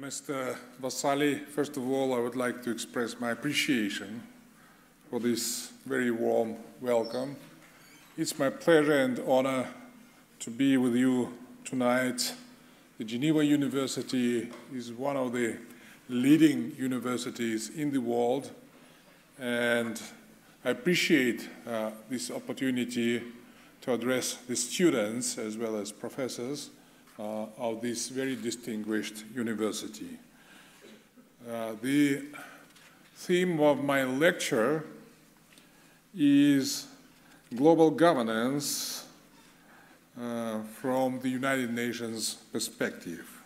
Mr. Vasali, first of all, I would like to express my appreciation for this very warm welcome. It's my pleasure and honor to be with you tonight. The Geneva University is one of the leading universities in the world, and I appreciate this opportunity to address the students as well as professors of this very distinguished university. The theme of my lecture is global governance from the United Nations perspective.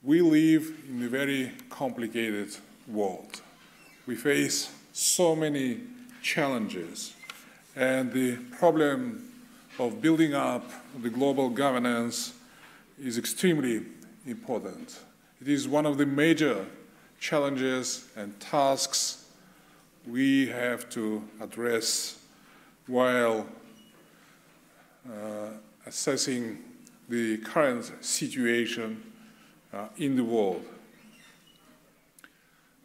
We live in a very complicated world. We face so many challenges, and the problem of building up the global governance is extremely important. It is one of the major challenges and tasks we have to address while assessing the current situation in the world.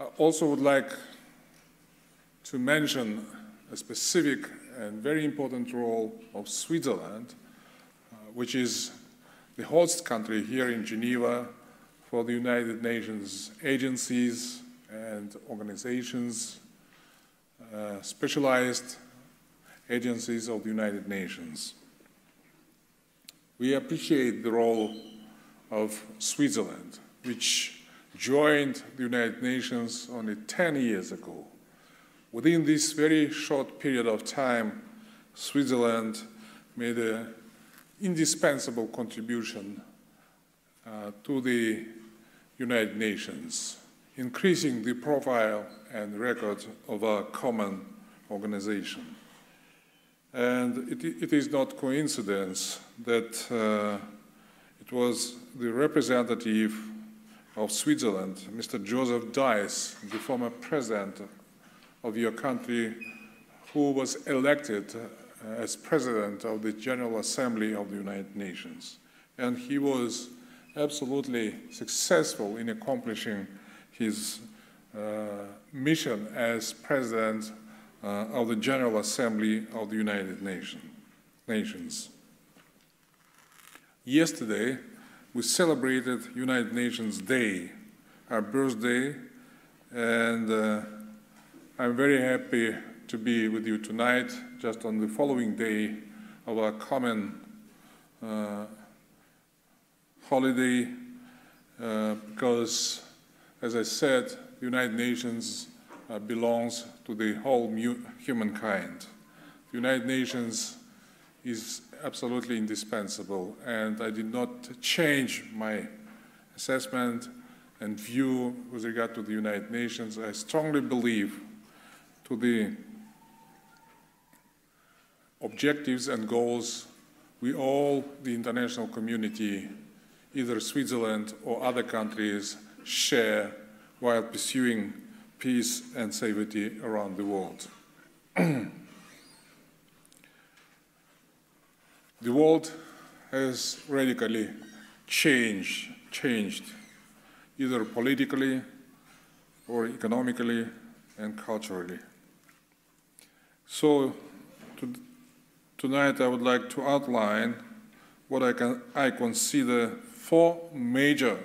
I also would like to mention a specific and very important role of Switzerland, which is the host country here in Geneva for the United Nations agencies and organizations, specialized agencies of the United Nations. We appreciate the role of Switzerland, which joined the United Nations only 10 years ago. Within this very short period of time, Switzerland made an indispensable contribution to the United Nations, increasing the profile and record of our common organization. And it is not coincidence that it was the representative of Switzerland, Mr. Joseph Dice, the former president of your country, who was elected as president of the General Assembly of the United Nations. And he was absolutely successful in accomplishing his mission as president of the General Assembly of the United Nations. Yesterday, we celebrated United Nations Day, our birthday, and I'm very happy to be with you tonight, just on the following day of our common holiday, because, as I said, the United Nations belongs to the whole humankind. The United Nations is absolutely indispensable, and I did not change my assessment and view with regard to the United Nations. I strongly believe to the objectives and goals we all, the international community, either Switzerland or other countries, share while pursuing peace and safety around the world. The world has radically changed, either politically or economically and culturally. So tonight I would like to outline what I consider 4 major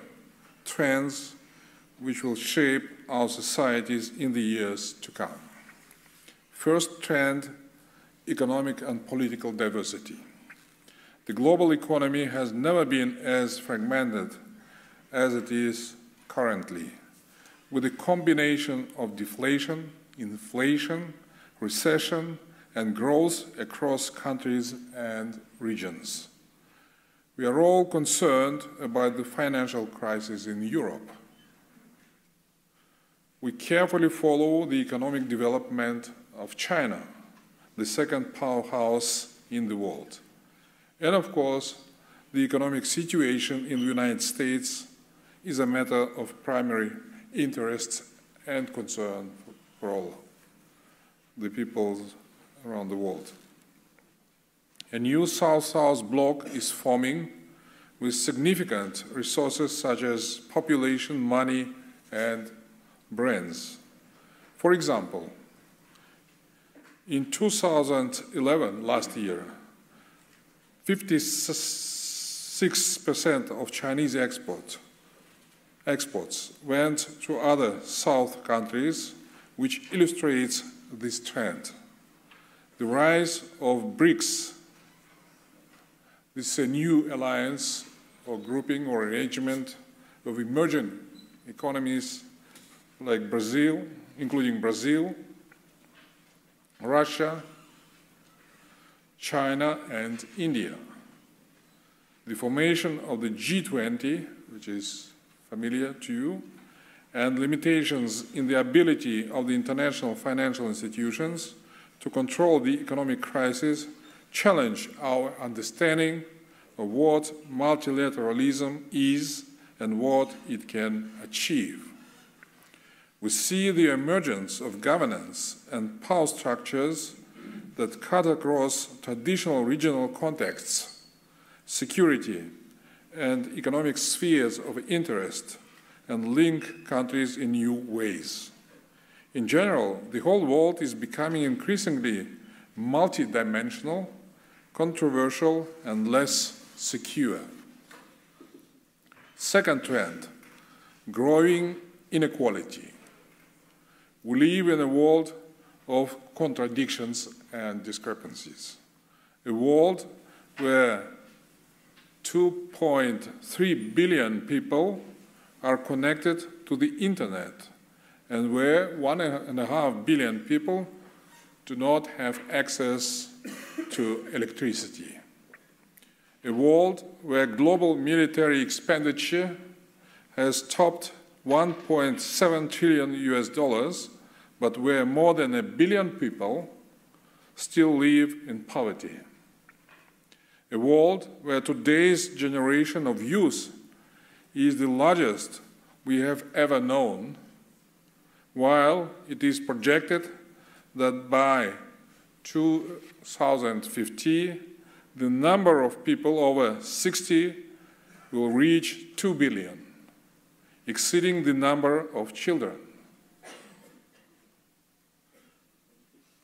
trends which will shape our societies in the years to come. First trend, economic and political diversity. The global economy has never been as fragmented as it is currently, with a combination of deflation, inflation, recession, and growth across countries and regions. We are all concerned about the financial crisis in Europe. We carefully follow the economic development of China, the second powerhouse in the world. And of course, the economic situation in the United States is a matter of primary interest and concern for all the people around the world. A new South-South bloc is forming with significant resources such as population, money, and brains. For example, in 2011, last year, 56% of Chinese exports went to other South countries, which illustrates this trend. The rise of BRICS, this is a new alliance or grouping or arrangement of emerging economies like Brazil, including Brazil, Russia, China, and India. The formation of the G20, which is familiar to you, and limitations in the ability of the international financial institutions to control the economic crisis challenge our understanding of what multilateralism is and what it can achieve. We see the emergence of governance and power structures that cut across traditional regional contexts, security, and economic spheres of interest, and link countries in new ways. In general, the whole world is becoming increasingly multidimensional, controversial, and less secure. Second trend, growing inequality. We live in a world of contradictions and discrepancies, a world where 2.3 billion people are connected to the internet, and where 1.5 billion people do not have access to electricity. A world where global military expenditure has topped $1.7 trillion US, but where more than 1 billion people still live in poverty. A world where today's generation of youth is the largest we have ever known, while it is projected that by 2050, the number of people over 60 will reach 2 billion, exceeding the number of children.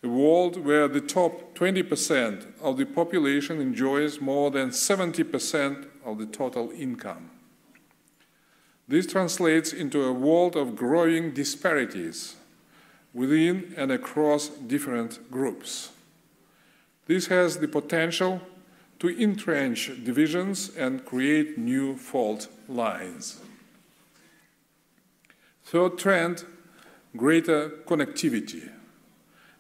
A world where the top 20% of the population enjoys more than 70% of the total income. This translates into a world of growing disparities within and across different groups. This has the potential to entrench divisions and create new fault lines. Third trend, greater connectivity.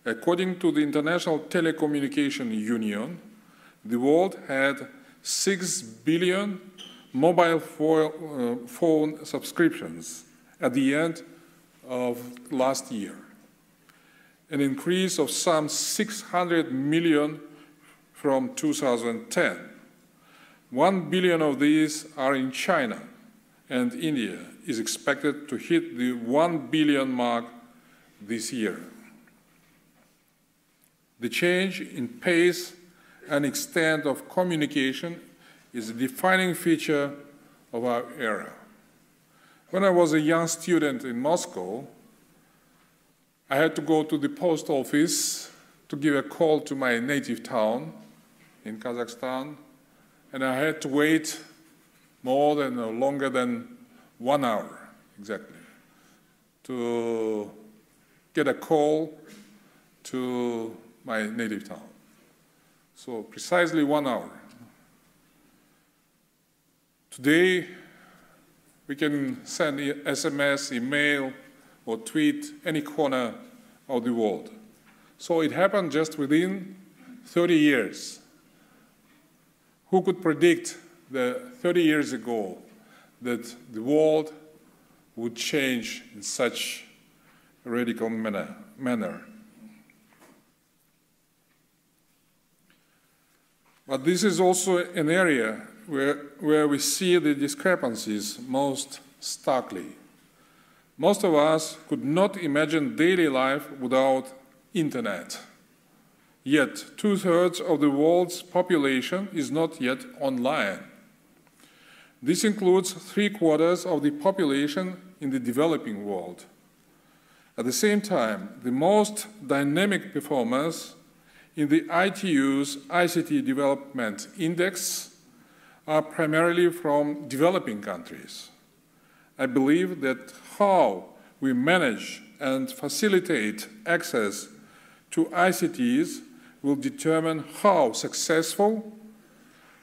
According to the International Telecommunication Union, the world had 6 billion mobile phone subscriptions at the end of last year, an increase of some 600 million from 2010. 1 billion of these are in China, and India is expected to hit the 1 billion mark this year. The change in pace and extent of communication is a defining feature of our era. When I was a young student in Moscow, I had to go to the post office to give a call to my native town in Kazakhstan, and I had to wait longer than 1 hour, exactly, to get a call to my native town. So precisely 1 hour. Today, we can send SMS, email, or tweet any corner of the world. So it happened just within 30 years. Who could predict 30 years ago that the world would change in such a radical manner? But this is also an area where we see the discrepancies most starkly. Most of us could not imagine daily life without internet. Yet 2/3 of the world's population is not yet online. This includes 3/4 of the population in the developing world. At the same time, the most dynamic performers in the ITU's ICT Development Index are primarily from developing countries. I believe that how we manage and facilitate access to ICTs will determine how successful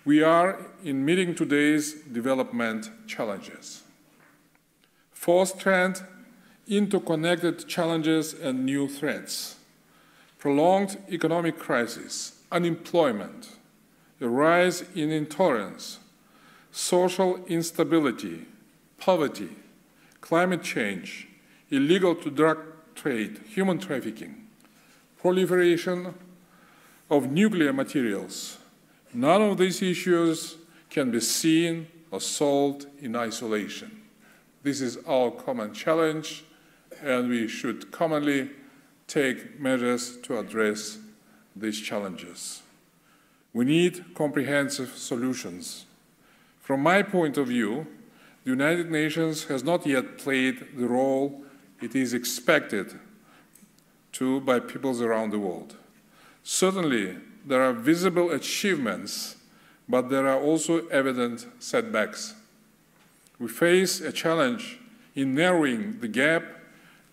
we are in meeting today's development challenges. Fourth trend, interconnected challenges and new threats. Prolonged economic crisis, unemployment, a rise in intolerance, social instability, poverty, climate change, illegal drug trade, human trafficking, proliferation of nuclear materials. None of these issues can be seen or solved in isolation. This is our common challenge, and we should commonly take measures to address these challenges. We need comprehensive solutions. From my point of view, the United Nations has not yet played the role it is expected to by peoples around the world. Certainly, there are visible achievements, but there are also evident setbacks. We face a challenge in narrowing the gap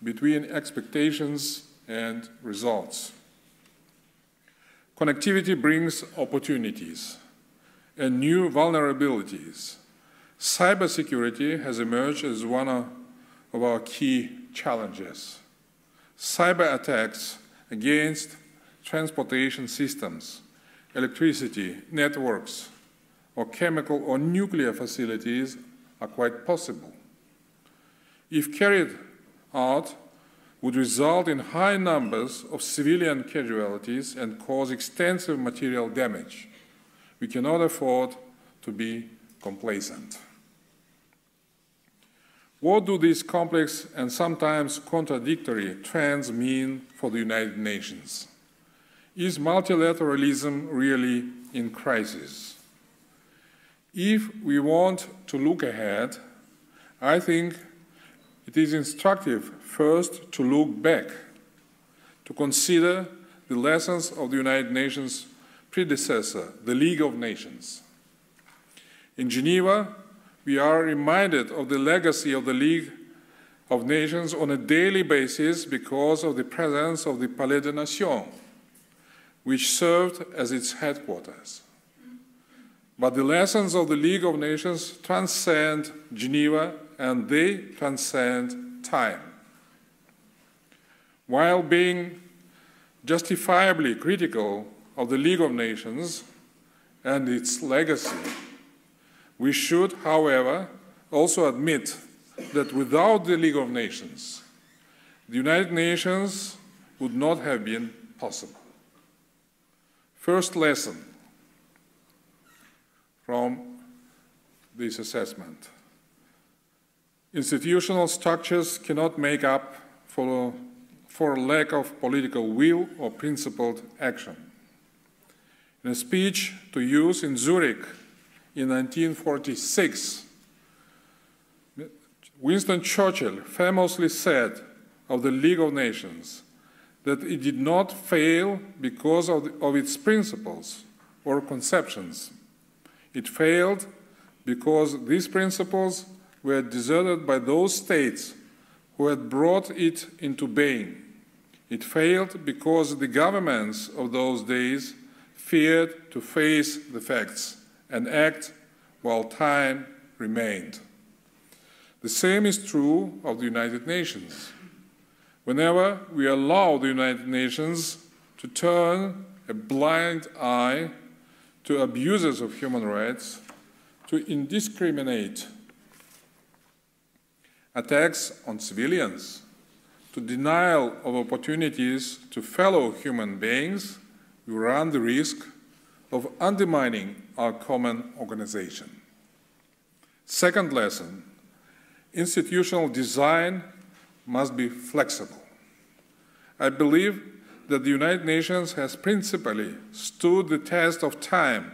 between expectations and results. Connectivity brings opportunities and new vulnerabilities. Cybersecurity has emerged as one of our key challenges. Cyber attacks against transportation systems, electricity, networks, or chemical or nuclear facilities are quite possible. If carried out, would result in high numbers of civilian casualties and cause extensive material damage. We cannot afford to be complacent. What do these complex and sometimes contradictory trends mean for the United Nations? Is multilateralism really in crisis? If we want to look ahead, I think it is instructive first to look back, to consider the lessons of the United Nations' predecessor, the League of Nations. In Geneva, we are reminded of the legacy of the League of Nations on a daily basis because of the presence of the Palais des Nations, which served as its headquarters. But the lessons of the League of Nations transcend Geneva, and they transcend time. While being justifiably critical of the League of Nations and its legacy, we should, however, also admit that without the League of Nations, the United Nations would not have been possible. First lesson from this assessment. Institutional structures cannot make up for lack of political will or principled action. In a speech to youth in Zurich in 1946, Winston Churchill famously said of the League of Nations that it did not fail because of its principles or conceptions. It failed because these principles were deserted by those states who had brought it into being. It failed because the governments of those days feared to face the facts and act while time remained. The same is true of the United Nations. Whenever we allow the United Nations to turn a blind eye to abuses of human rights, to indiscriminate attacks on civilians, to denial of opportunities to fellow human beings, we run the risk of undermining our common organization. Second lesson, institutional design must be flexible. I believe that the United Nations has principally stood the test of time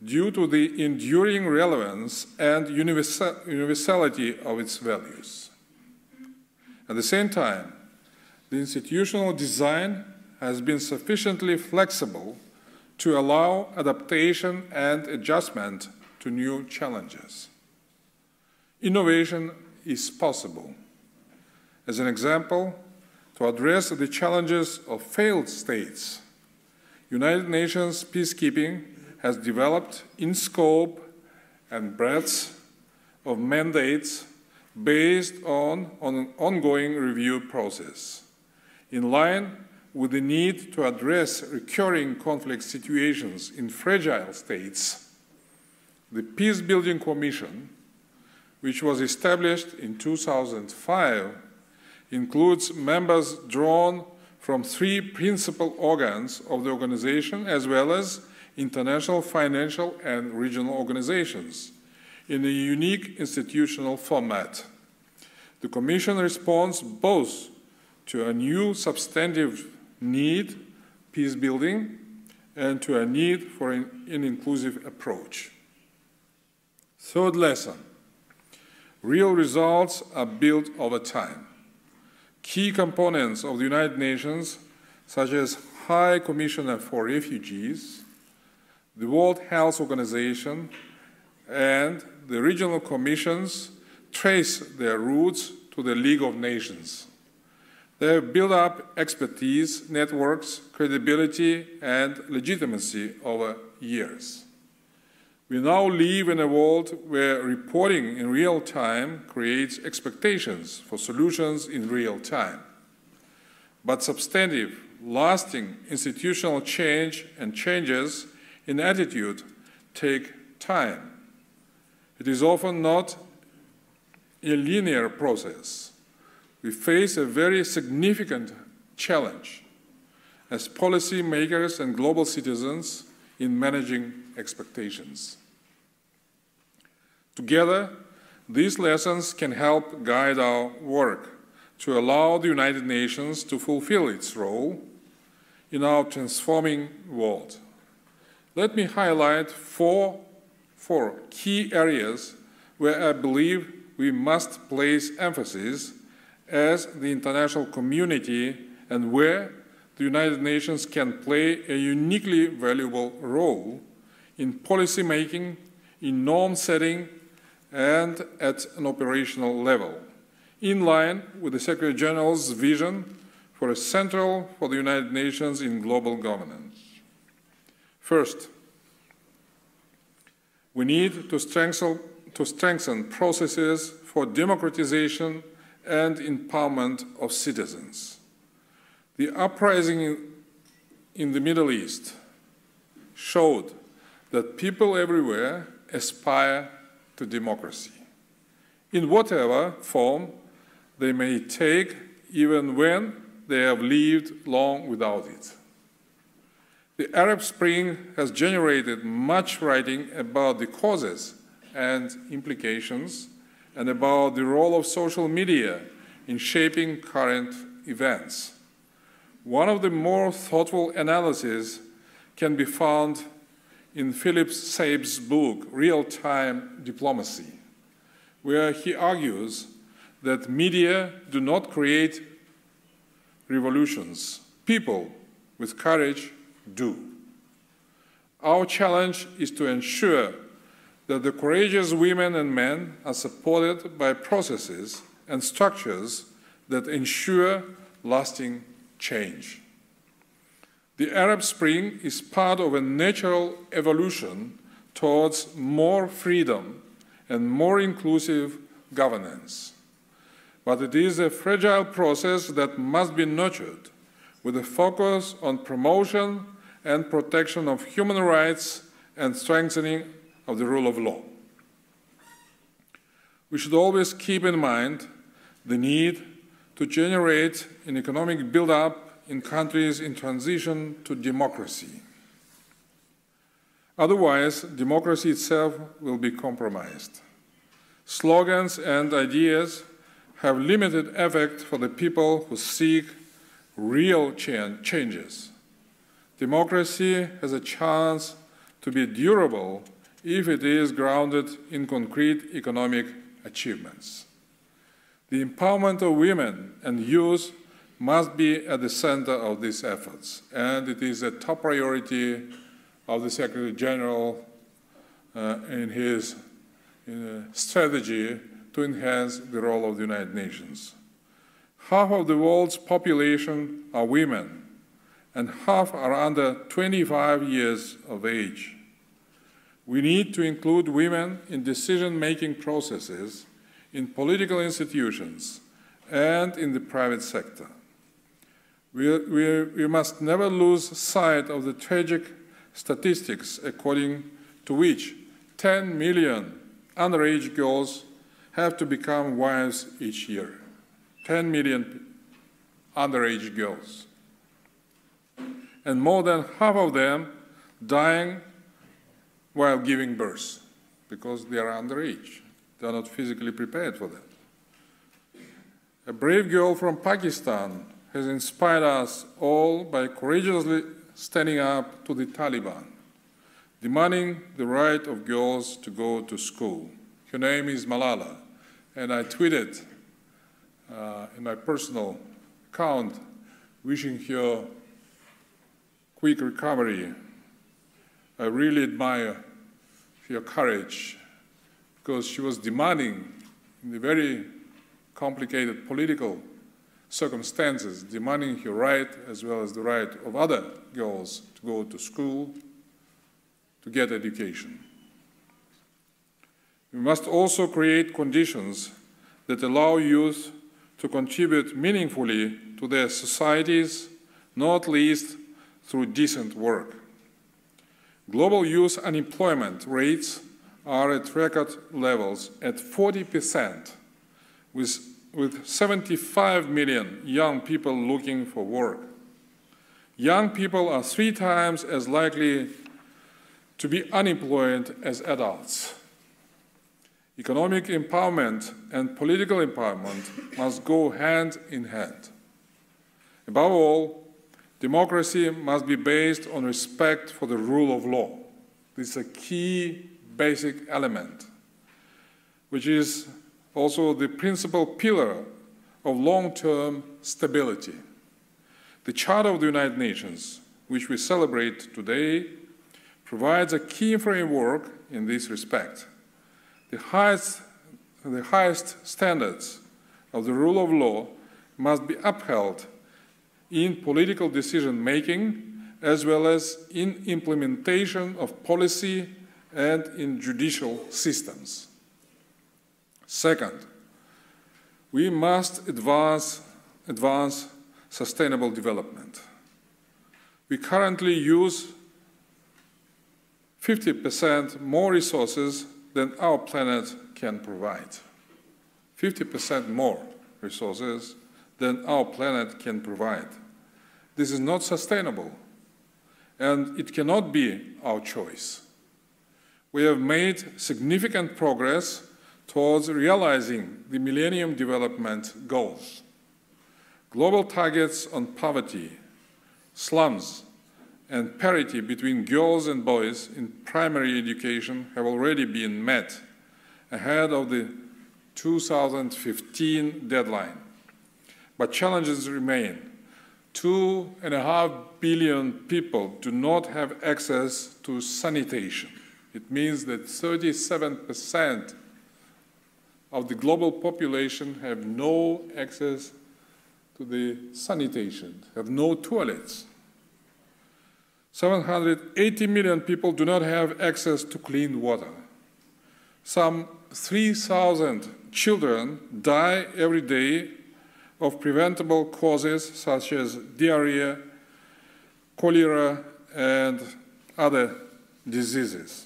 due to the enduring relevance and universality of its values. At the same time, the institutional design has been sufficiently flexible to allow adaptation and adjustment to new challenges. Innovation is possible. As an example, to address the challenges of failed states, United Nations peacekeeping has developed in scope and breadth of mandates based on an ongoing review process, in line with the need to address recurring conflict situations in fragile states. The Peacebuilding Commission, which was established in 2005, includes members drawn from 3 principal organs of the organization, as well as international, financial, and regional organizations, in a unique institutional format. The Commission responds both to a new substantive need, peace building, and to a need for an inclusive approach. Third lesson, real results are built over time. Key components of the United Nations, such as High Commissioner for Refugees, the World Health Organization, and the regional commissions, trace their roots to the League of Nations. They have built up expertise, networks, credibility, and legitimacy over years. We now live in a world where reporting in real time creates expectations for solutions in real time. But substantive, lasting institutional change and changes in attitude take time. It is often not a linear process. We face a very significant challenge as policy makers and global citizens in managing expectations. Together, these lessons can help guide our work to allow the United Nations to fulfill its role in our transforming world. Let me highlight four key areas where I believe we must place emphasis as the international community and where the United Nations can play a uniquely valuable role in policy making, in norm setting, and at an operational level, in line with the Secretary General's vision for a central for the United Nations in global governance. First, we need to strengthen processes for democratization and empowerment of citizens. The uprising in the Middle East showed that people everywhere aspire to democracy, in whatever form they may take, even when they have lived long without it. The Arab Spring has generated much writing about the causes and implications, and about the role of social media in shaping current events. One of the more thoughtful analyses can be found in Philip Saib's book, Real-Time Diplomacy, where he argues that media do not create revolutions. People with courage do. Our challenge is to ensure that the courageous women and men are supported by processes and structures that ensure lasting change. The Arab Spring is part of a natural evolution towards more freedom and more inclusive governance. But it is a fragile process that must be nurtured with a focus on promotion and protection of human rights and strengthening of the rule of law. We should always keep in mind the need to generate an economic build-up in countries in transition to democracy. Otherwise, democracy itself will be compromised. Slogans and ideas have limited effect for the people who seek real changes. Democracy has a chance to be durable if it is grounded in concrete economic achievements. The empowerment of women and youth must be at the center of these efforts, and it is a top priority of the Secretary General in his strategy to enhance the role of the United Nations. Half of the world's population are women, and half are under 25 years of age. We need to include women in decision-making processes, in political institutions, and in the private sector. We must never lose sight of the tragic statistics according to which 10 million underage girls have to become wives each year. 10 million underage girls. And more than half of them dying while giving birth because they are underage. They are not physically prepared for that. A brave girl from Pakistan has inspired us all by courageously standing up to the Taliban, demanding the right of girls to go to school. Her name is Malala, and I tweeted in my personal account wishing her quick recovery. I really admire her courage because she was demanding in the very complicated political circumstances, demanding her right as well as the right of other girls to go to school, to get education. We must also create conditions that allow youth to contribute meaningfully to their societies, not least through decent work. Global youth unemployment rates are at record levels at 40%, with 75 million young people looking for work. Young people are 3 times as likely to be unemployed as adults. Economic empowerment and political empowerment must go hand in hand. Above all, democracy must be based on respect for the rule of law. This is a key basic element, which is also the principal pillar of long-term stability. The Charter of the United Nations, which we celebrate today, provides a key framework in this respect. The highest standards of the rule of law must be upheld in political decision-making as well as in implementation of policy and in judicial systems. Second, we must advance sustainable development. We currently use 50% more resources than our planet can provide. 50% more resources than our planet can provide. This is not sustainable, and it cannot be our choice. We have made significant progress towards realizing the Millennium Development Goals. Global targets on poverty, slums, and parity between girls and boys in primary education have already been met ahead of the 2015 deadline. But challenges remain. 2.5 billion people do not have access to sanitation. It means that 37% of the global population have no access to the sanitation, have no toilets. 780 million people do not have access to clean water. Some 3,000 children die every day of preventable causes such as diarrhea, cholera, and other diseases.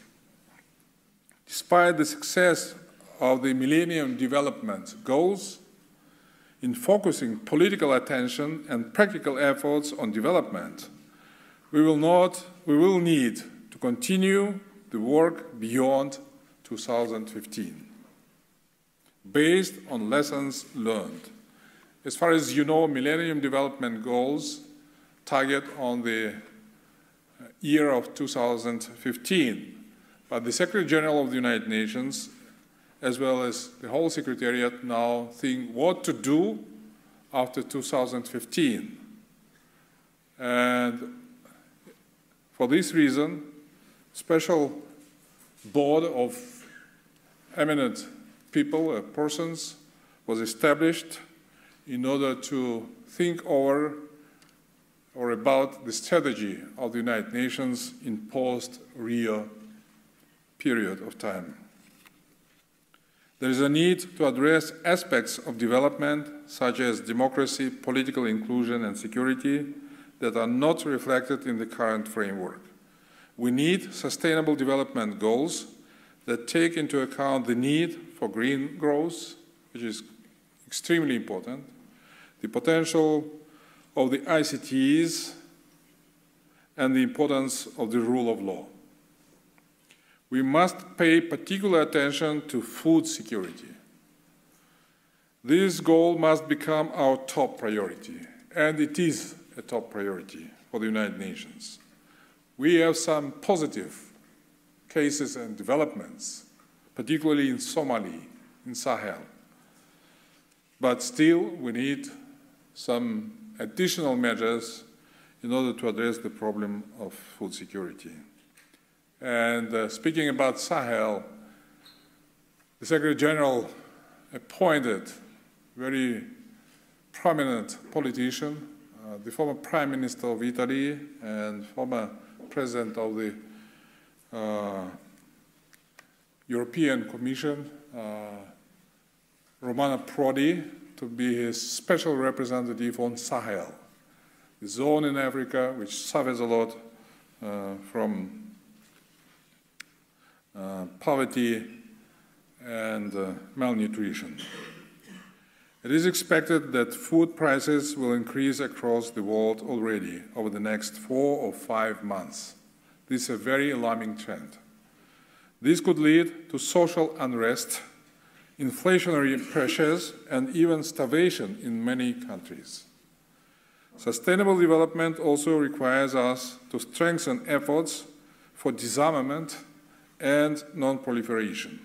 Despite the success of the Millennium Development Goals, in focusing political attention and practical efforts on development, we will need to continue the work beyond 2015, based on lessons learned. As far as you know, Millennium Development Goals target on the year of 2015. But the Secretary General of the United Nations, as well as the whole Secretariat, now think what to do after 2015. And for this reason, special board of eminent people, persons, was established in order to think over or about the strategy of the United Nations in post-Rio period of time. There is a need to address aspects of development, such as democracy, political inclusion, and security, that are not reflected in the current framework. We need sustainable development goals that take into account the need for green growth, which is extremely important, the potential of the ICTs, and the importance of the rule of law. We must pay particular attention to food security. This goal must become our top priority, and it is a top priority for the United Nations. We have some positive cases and developments, particularly in Somalia, in Sahel. But still, we need some additional measures in order to address the problem of food security. And speaking about Sahel, the Secretary General appointed a very prominent politician, the former Prime Minister of Italy and former President of the European Commission, Romano Prodi, to be his special representative on Sahel, the zone in Africa which suffers a lot from poverty and malnutrition. It is expected that food prices will increase across the world already over the next 4 or 5 months. This is a very alarming trend. This could lead to social unrest, inflationary pressures, and even starvation in many countries. Sustainable development also requires us to strengthen efforts for disarmament and non-proliferation.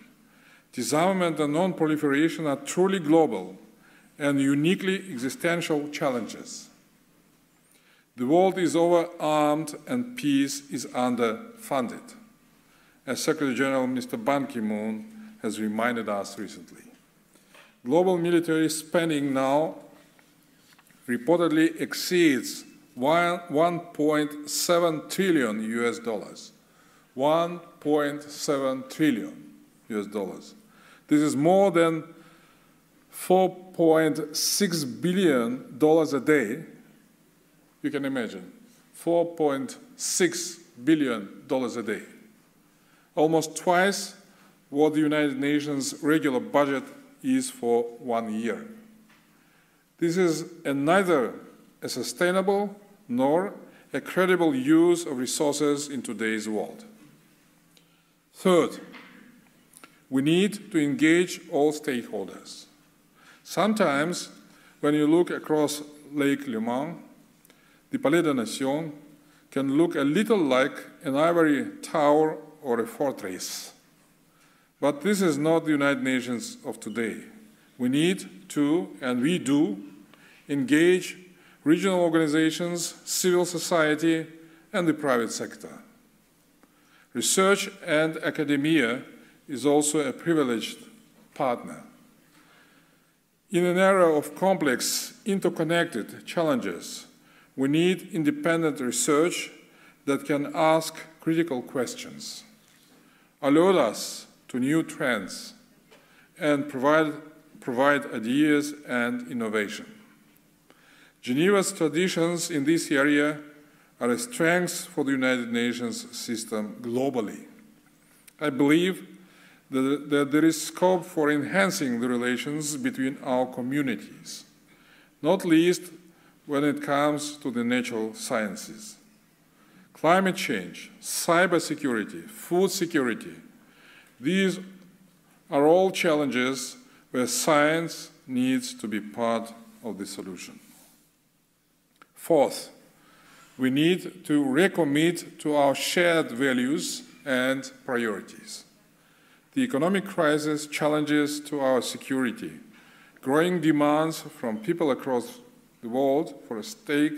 Disarmament and non-proliferation are truly global and uniquely existential challenges. The world is overarmed and peace is underfunded, as Secretary General Mr. Ban Ki-moon has reminded us recently. Global military spending now reportedly exceeds 1.7 trillion US dollars. 1.7 trillion US dollars. This is more than $4.6 billion a day. You can imagine, $4.6 billion a day. Almost twice what the United Nations regular budget is for 1 year. This is neither a sustainable nor a credible use of resources in today's world. Third, we need to engage all stakeholders. Sometimes, when you look across Lake Léman, the Palais des Nations can look a little like an ivory tower or a fortress. But this is not the United Nations of today. We need to, and we do, engage regional organizations, civil society, and the private sector. Research and academia is also a privileged partner. In an era of complex, interconnected challenges, we need independent research that can ask critical questions, alert us to new trends, and provide ideas and innovation. Geneva's traditions in this area are a strength for the United Nations system globally. I believe that there is scope for enhancing the relations between our communities, not least when it comes to the natural sciences. Climate change, cybersecurity, food security, these are all challenges where science needs to be part of the solution. Fourth, we need to recommit to our shared values and priorities. The economic crisis challenges to our security, growing demands from people across the world for a stake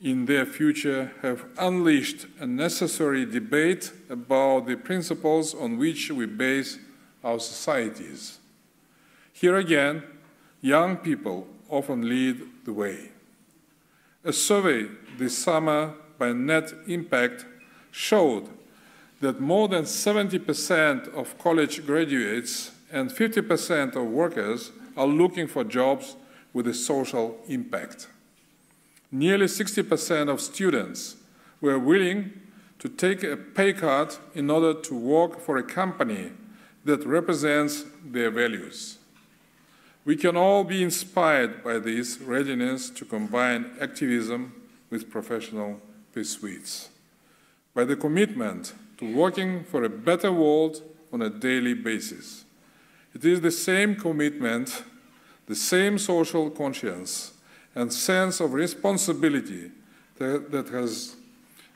in their future have unleashed a necessary debate about the principles on which we base our societies. Here again, young people often lead the way. A survey this summer by Net Impact showed that more than 70% of college graduates and 50% of workers are looking for jobs with a social impact. Nearly 60% of students were willing to take a pay cut in order to work for a company that represents their values. We can all be inspired by this readiness to combine activism with professional pursuits, by the commitment to working for a better world on a daily basis. It is the same commitment, the same social conscience, and sense of responsibility that has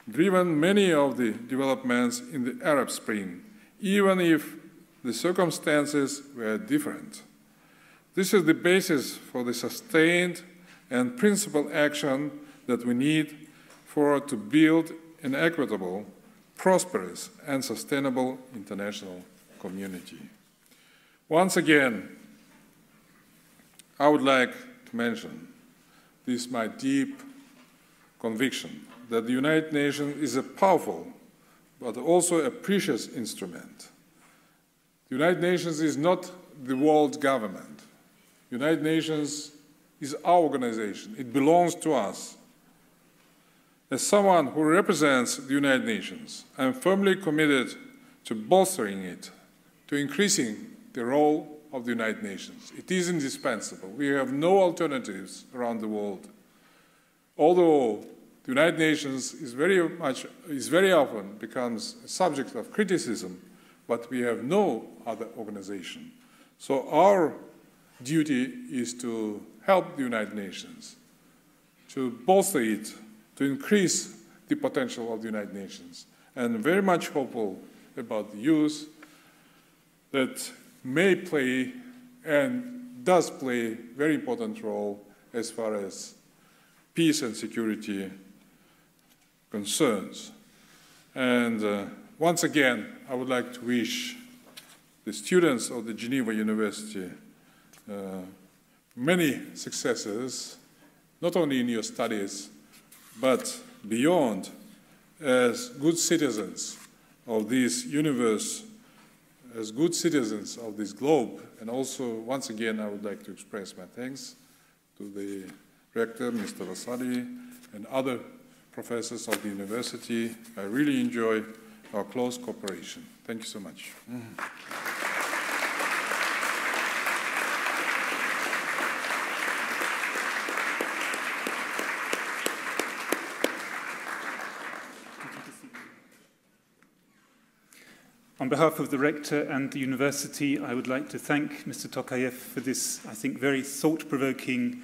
driven many of the developments in the Arab Spring, even if the circumstances were different. This is the basis for the sustained and principled action that we need to build an equitable, prosperous, and sustainable international community. Once again, I would like to mention this my deep conviction that the United Nations is a powerful but also a precious instrument. The United Nations is not the world government. The United Nations is our organization. It belongs to us. As someone who represents the United Nations, I am firmly committed to bolstering it, to increasing the role of the United Nations. It is indispensable. We have no alternatives around the world. Although the United Nations is very often becomes a subject of criticism, but we have no other organization. So our duty is to help the United Nations, to bolster it, to increase the potential of the United Nations, and very much hopeful about the youth that may play and does play a very important role as far as peace and security concerns. And once again, I would like to wish the students of the Geneva University many successes, not only in your studies, but beyond, as good citizens of this universe, as good citizens of this globe. And also, once again, I would like to express my thanks to the rector, Mr. Vasari, and other professors of the university. I really enjoy our close cooperation. Thank you so much. On behalf of the Rector and the University, I would like to thank Mr. Tokayev for this, I think, very thought-provoking,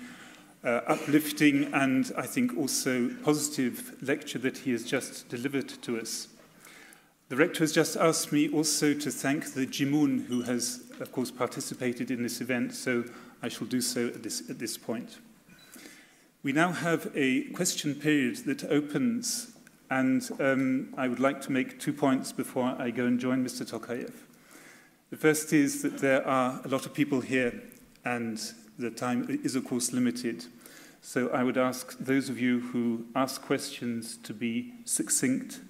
uplifting, and I think also positive lecture that he has just delivered to us. The Rector has just asked me also to thank the Jimun, who has, of course, participated in this event, so I shall do so at this point. We now have a question period that opens, and I would like to make 2 points before I go and join Mr. Tokayev. The first is that there are a lot of people here, and the time is, of course, limited. So I would ask those of you who ask questions to be succinct,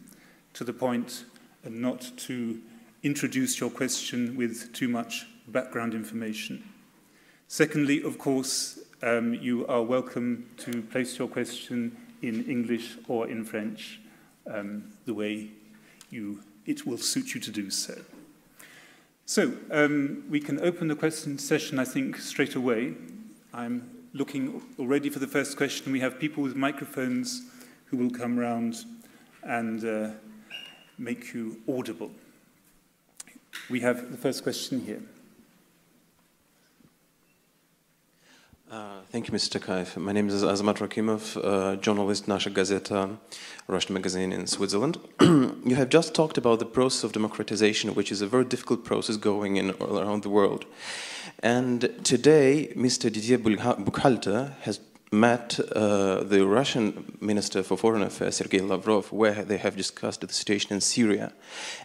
to the point, and not to introduce your question with too much background information. Secondly, of course, you are welcome to place your question in English or in French, the way it will suit you to do so. So we can open the question session, I think, straight away. I'm looking already for the first question. We have people with microphones who will come round and make you audible. We have the first question here. Thank you, Mr. Tokayev. My name is Azmat Rakimov, journalist, Nasha Gazeta, Russian magazine in Switzerland. You have just talked about the process of democratization, which is a very difficult process going in all around the world. And today, Mr. Didier Buchhalter has met the Russian Minister for Foreign Affairs, Sergei Lavrov, where they have discussed the situation in Syria.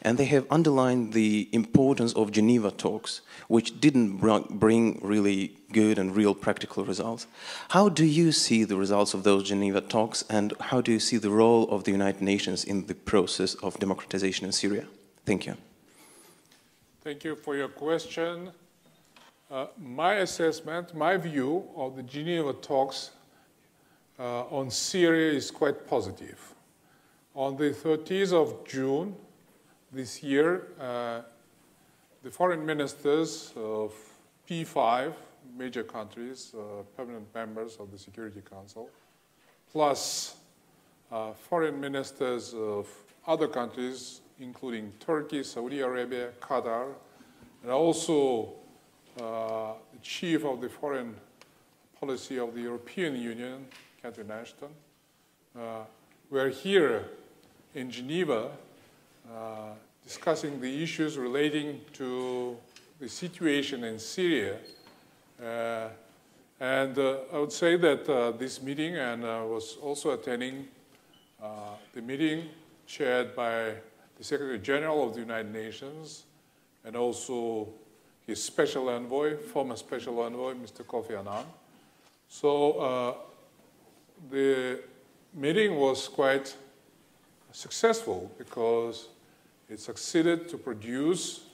And they have underlined the importance of Geneva talks, which didn't bring really good and real practical results. How do you see the results of those Geneva talks, and how do you see the role of the United Nations in the process of democratization in Syria? Thank you. Thank you for your question. My assessment, my view of the Geneva talks on Syria is quite positive. On the 30th of June this year, the foreign ministers of P5 major countries, permanent members of the Security Council, plus foreign ministers of other countries, including Turkey, Saudi Arabia, Qatar, and also the chief of the foreign policy of the European Union, Catherine Ashton. We're here in Geneva discussing the issues relating to the situation in Syria. And I would say that this meeting, and I was also attending the meeting chaired by the Secretary General of the United Nations and also his special envoy, former special envoy, Mr. Kofi Annan. So the meeting was quite successful because it succeeded to produce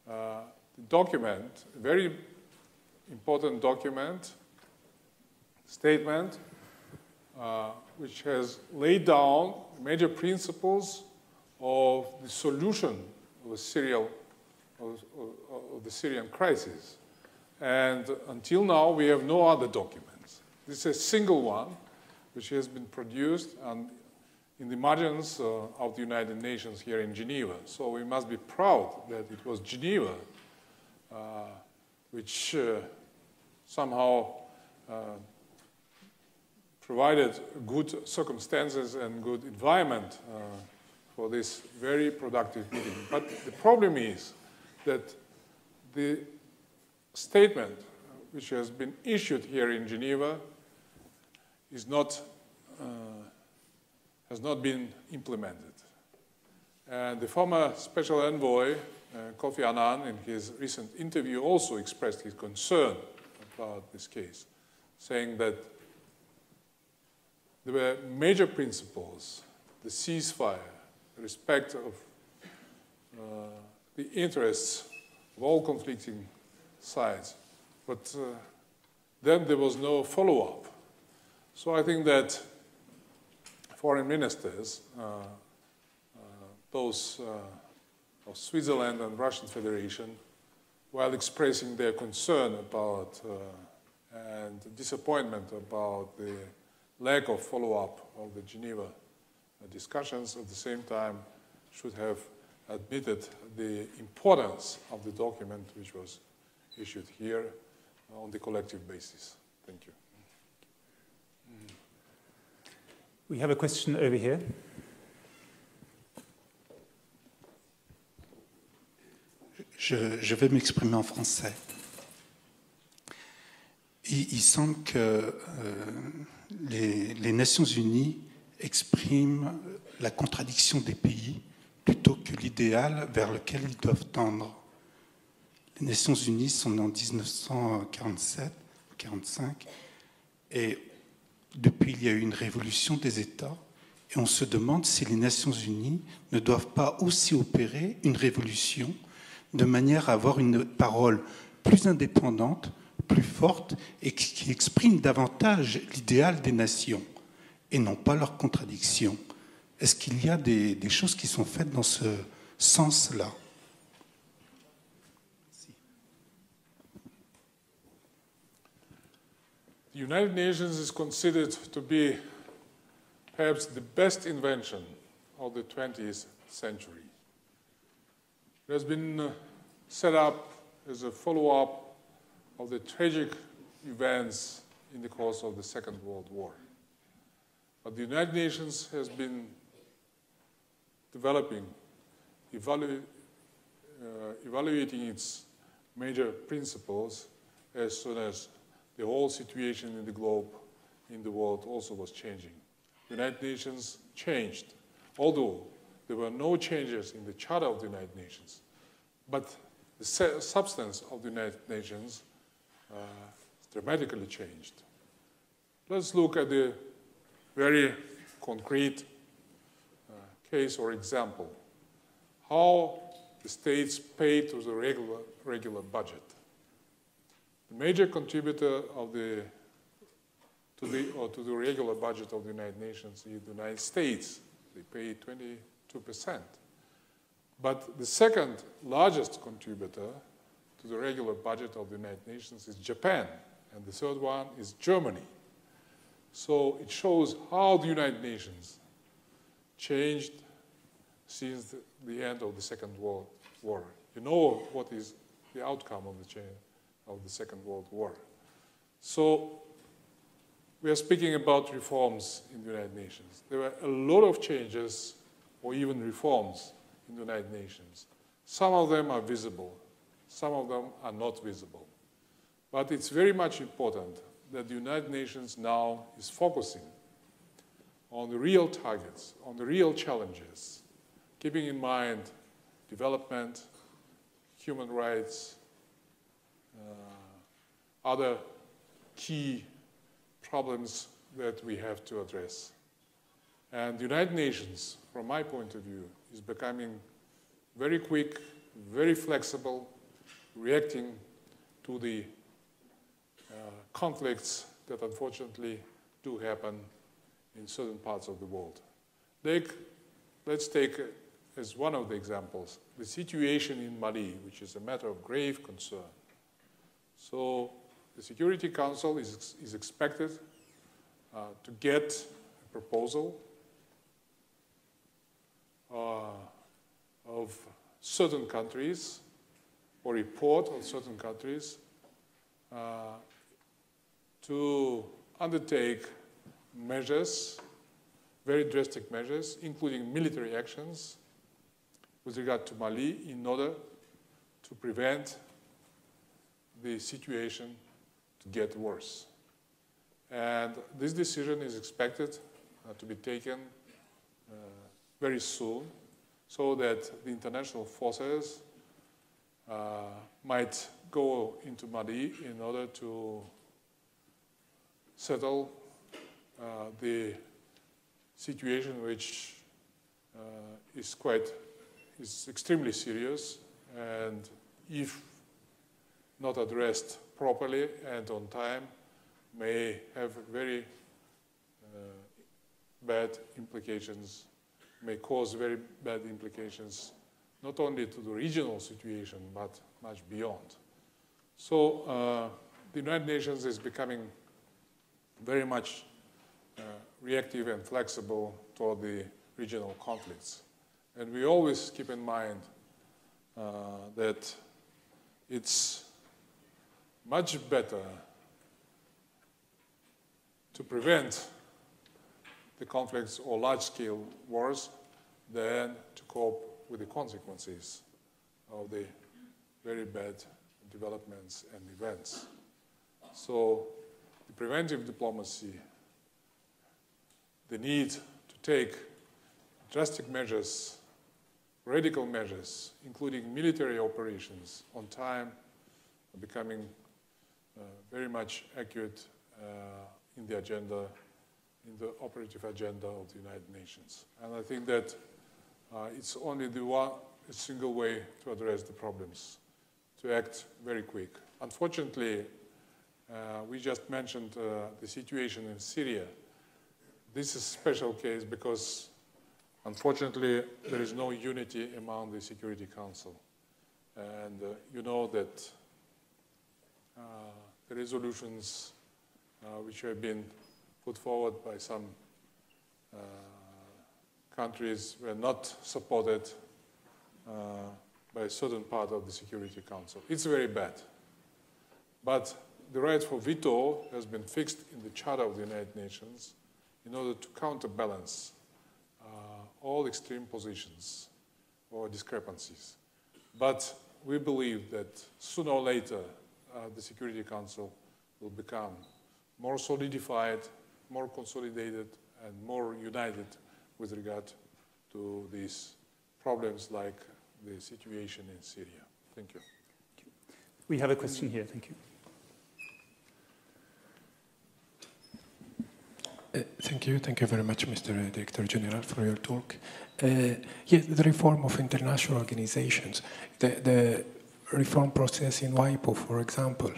a document, a very important document, statement, which has laid down major principles of the solution of the Syrian crisis. And until now, we have no other documents. This is a single one, which has been produced in the margins of the United Nations here in Geneva. So we must be proud that it was Geneva which somehow provided good circumstances and good environment for this very productive meeting. But the problem is that the statement which has been issued here in Geneva is not, has not been implemented. And the former special envoy, Kofi Annan, in his recent interview also expressed his concern about this case, saying that there were major principles, the ceasefire, the respect of the interests of all conflicting sides, but then there was no follow-up. So I think that foreign ministers, both of Switzerland and Russian Federation, while expressing their concern about and disappointment about the lack of follow-up of the Geneva discussions, at the same time should have admitted the importance of the document which was issued here on the collective basis. Thank you. We have a question over here. Je vais m'exprimer en français. Il semble que les Nations Unies expriment la contradiction des pays plutôt que l'idéal vers lequel ils doivent tendre. Les Nations Unies sont nées en 1947-45 et depuis il y a eu une révolution des États et on se demande si les Nations Unies ne doivent pas aussi opérer une révolution de manière à avoir une parole plus indépendante, plus forte et qui exprime davantage l'idéal des nations et non pas leurs contradictions. Est-ce qu'il y a des choses qui sont faites dans ce sens-là? The United Nations is considered to be perhaps the best invention of the 20th century. It has been set up as a follow-up of the tragic events in the course of the Second World War. But the United Nations has been developing, evaluating its major principles as soon as the whole situation in the globe, in the world also was changing. The United Nations changed, although there were no changes in the Charter of the United Nations, but the substance of the United Nations dramatically changed. Let's look at the very concrete case or example, how the states pay to the regular budget. The major contributor of to the regular budget of the United Nations is the United States. They pay 22%. But the second largest contributor to the regular budget of the United Nations is Japan, and the third one is Germany. So it shows how the United Nations changed since the end of the Second World War. You know what is the outcome of the Second World War. So we are speaking about reforms in the United Nations. There were a lot of changes or even reforms in the United Nations. Some of them are visible, some of them are not visible. But it's very much important that the United Nations now is focusing on the real targets, on the real challenges, keeping in mind development, human rights, other key problems that we have to address. And the United Nations, from my point of view, is becoming very quick, very flexible, reacting to the conflicts that unfortunately do happen in certain parts of the world. Let's take as one of the examples the situation in Mali, which is a matter of grave concern. So the Security Council is expected to get a proposal of certain countries, or report of certain countries, to undertake measures, very drastic measures, including military actions with regard to Mali in order to prevent the situation to get worse. And this decision is expected to be taken very soon, so that the international forces might go into Mali in order to settle the situation, which is extremely serious, and if not addressed properly and on time, may have very bad implications, may cause very bad implications, not only to the regional situation, but much beyond. So the United Nations is becoming very much reactive and flexible toward the regional conflicts. And we always keep in mind that it's much better to prevent the conflicts or large-scale wars than to cope with the consequences of the very bad developments and events. So the preventive diplomacy, the need to take drastic measures, radical measures, including military operations on time, are becoming very much accurate in the agenda, in the operative agenda of the United Nations. And I think that it's only a single way to address the problems, to act very quick. Unfortunately, we just mentioned the situation in Syria. This is a special case because, unfortunately, there is no unity among the Security Council. And you know that the resolutions which have been put forward by some countries were not supported by a certain part of the Security Council. It's very bad. But the right for veto has been fixed in the Charter of the United Nations in order to counterbalance all extreme positions or discrepancies. But we believe that sooner or later, the Security Council will become more solidified, more consolidated, and more united with regard to these problems like the situation in Syria. Thank you. We have a question here. Thank you. Thank you. Thank you very much, Mr. Director General, for your talk. Yes, the reform of international organizations, the reform process in WIPO, for example,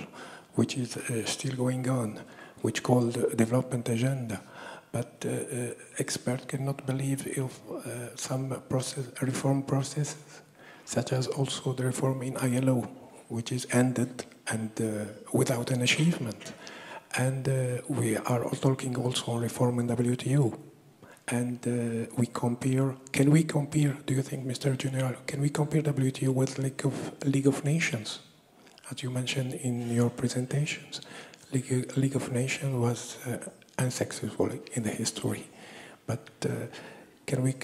which is still going on, which called development agenda. But experts cannot believe if some reform processes, such as also the reform in ILO, which is ended and without an achievement. And we are talking also on reform in WTO. And we compare, can we compare, do you think, Mr. General, can we compare WTO with League of Nations? As you mentioned in your presentations, League of Nations was unsuccessful in the history. But can we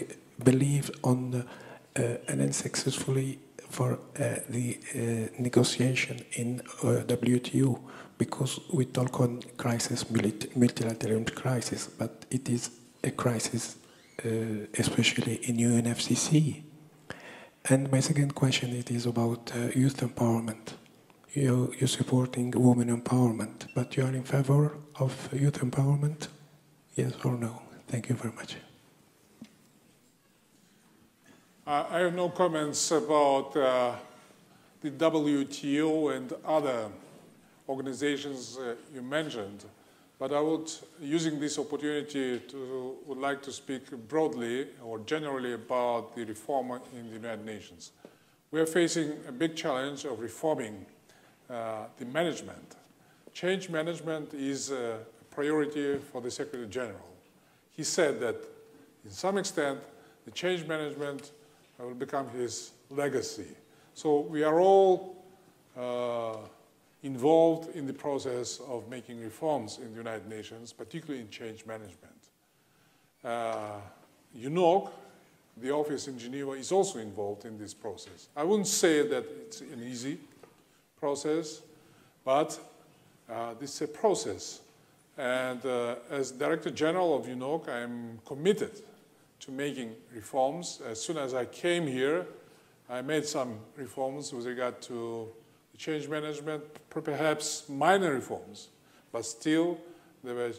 believe on an unsuccessfully for the negotiation in WTO? Because we talk on crisis, multilateral crisis, but it is a crisis, especially in UNFCCC. And my second question, it is about youth empowerment. You're supporting women empowerment, but you are in favor of youth empowerment? Yes or no? Thank you very much. I have no comments about the WTO and other organizations you mentioned, but I would, using this opportunity, would like to speak broadly or generally about the reform in the United Nations. We are facing a big challenge of reforming the management. Change management is a priority for the Secretary General. He said that, in some extent, the change management will become his legacy. So we are all involved in the process of making reforms in the United Nations, particularly in change management. UNOC, the office in Geneva, is also involved in this process. I wouldn't say that it's an easy process, but this is a process. And as Director General of UNOC, I'm committed to making reforms. As soon as I came here, I made some reforms with regard to the change management, perhaps minor reforms, but still there were,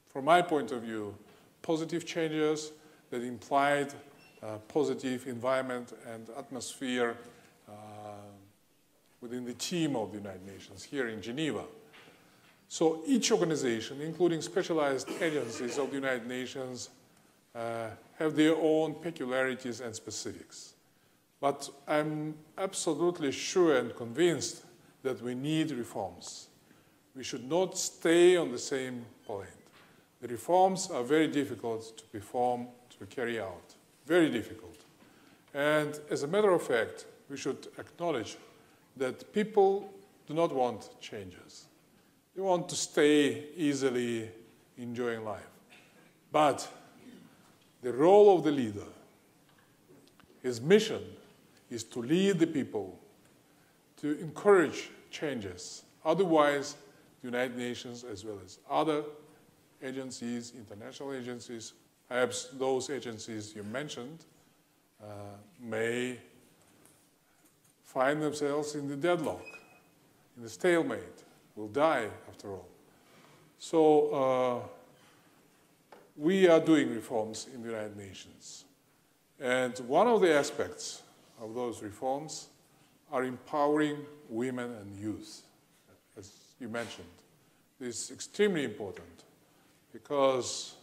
from my point of view, positive changes that implied positive environment and atmosphere within the team of the United Nations here in Geneva. So each organization, including specialized agencies of the United Nations, have their own peculiarities and specifics. But I'm absolutely sure and convinced that we need reforms. We should not stay on the same point. The reforms are very difficult to perform, to carry out. Very difficult. And as a matter of fact, we should acknowledge that people do not want changes. They want to stay easily enjoying life. But the role of the leader, his mission, is to lead the people, to encourage changes. Otherwise, the United Nations, as well as other agencies, international agencies, perhaps those agencies you mentioned, may find themselves in the deadlock, in the stalemate, will die after all. So we are doing reforms in the United Nations. And one of the aspects of those reforms are empowering women and youth, as you mentioned. This is extremely important because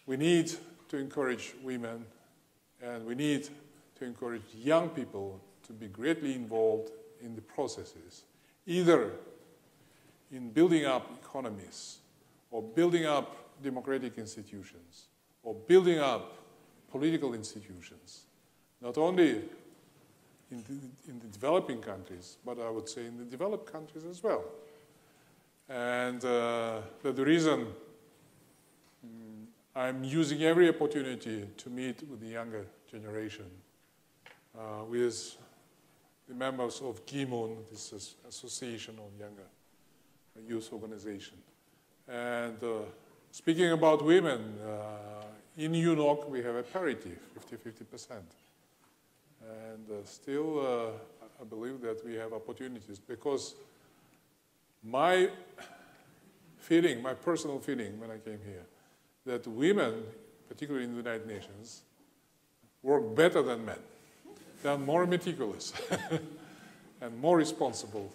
we need to encourage women and we need to encourage young people to be greatly involved in the processes, either in building up economies or building up democratic institutions or building up political institutions. Not only in the developing countries, but I would say in the developed countries as well. And the reason I'm using every opportunity to meet with the younger generation, with the members of GIMUN, this is Association of Younger Youth Organization. And speaking about women, in UNOC we have a parity, 50-50%. And still, I believe that we have opportunities because my feeling, my personal feeling when I came here, that women, particularly in the United Nations, work better than men. They are more meticulous and more responsible.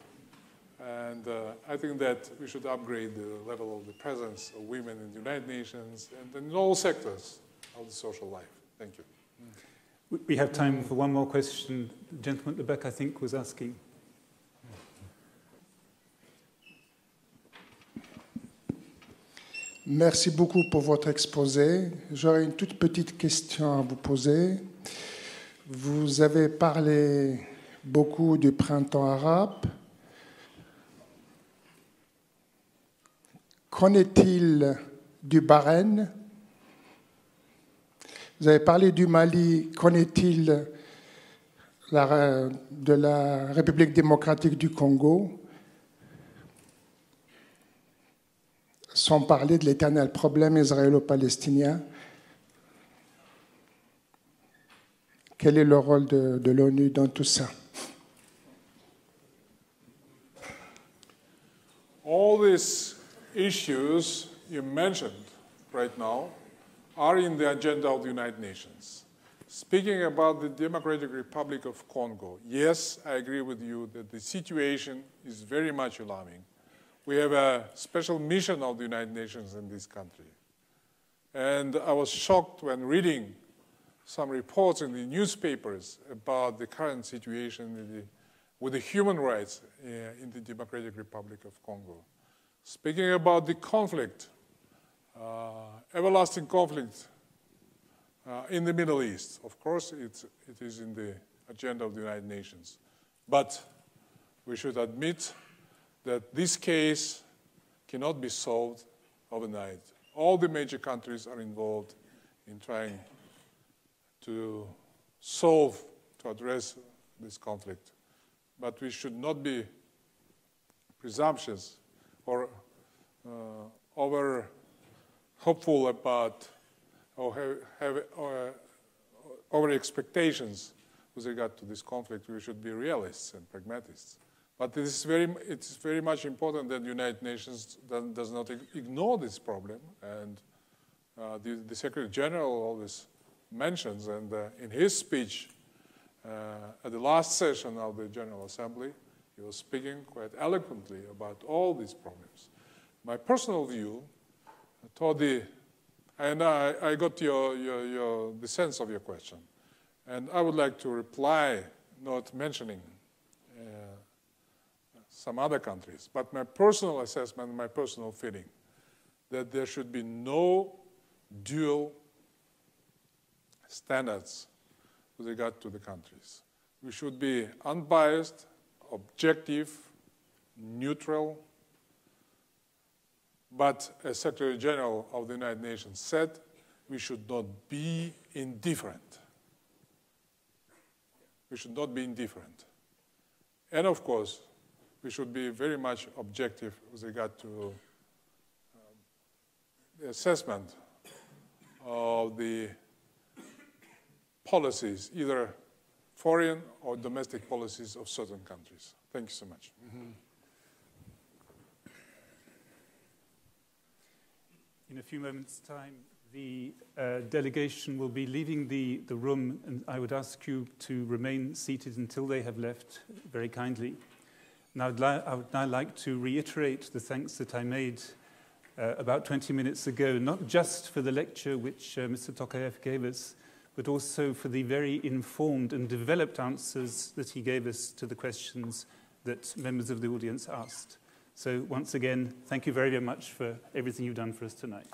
And I think that we should upgrade the level of the presence of women in the United Nations and in all sectors of the social life. Thank you. We have time for one more question. The gentleman at the back, I think, was asking. Merci beaucoup pour votre exposé. J'aurais une toute petite question à vous poser. Vous avez parlé beaucoup du printemps arabe. Qu'en est-il du Bahreïn? Vous avez parlé du Mali. Qu'en est-il de la République démocratique du Congo? Sans parler de l'éternel problème israélo-palestinien. Quel est le rôle de l'ONU dans tout ça? All these issues you mentioned right now are in the agenda of the United Nations. Speaking about the Democratic Republic of Congo, yes, I agree with you that the situation is very much alarming. We have a special mission of the United Nations in this country. And I was shocked when reading some reports in the newspapers about the current situation with the human rights in the Democratic Republic of Congo. Speaking about the conflict, everlasting conflict in the Middle East. Of course, it is in the agenda of the United Nations. But we should admit that this case cannot be solved overnight. All the major countries are involved in trying to solve, to address this conflict. But we should not be presumptuous or over hopeful about or have over expectations with regard to this conflict. We should be realists and pragmatists. But it's very much important that the United Nations does not ignore this problem. And the Secretary General always mentions, and in his speech at the last session of the General Assembly, he was speaking quite eloquently about all these problems. My personal view, and I got the sense of your question, and I would like to reply, not mentioning some other countries, but my personal assessment, my personal feeling, that there should be no dual standards with regard to the countries. We should be unbiased, objective, neutral, but as Secretary General of the United Nations said, we should not be indifferent. We should not be indifferent. And of course, we should be very much objective with regard to the assessment of the policies, either foreign or domestic policies of certain countries. Thank you so much. Mm-hmm. In a few moments' time, the delegation will be leaving the room, and I would ask you to remain seated until they have left, very kindly. And I would now like to reiterate the thanks that I made about 20 minutes ago, not just for the lecture which Mr. Tokayev gave us, but also for the very informed and developed answers that he gave us to the questions that members of the audience asked. So once again, thank you very, very much for everything you've done for us tonight.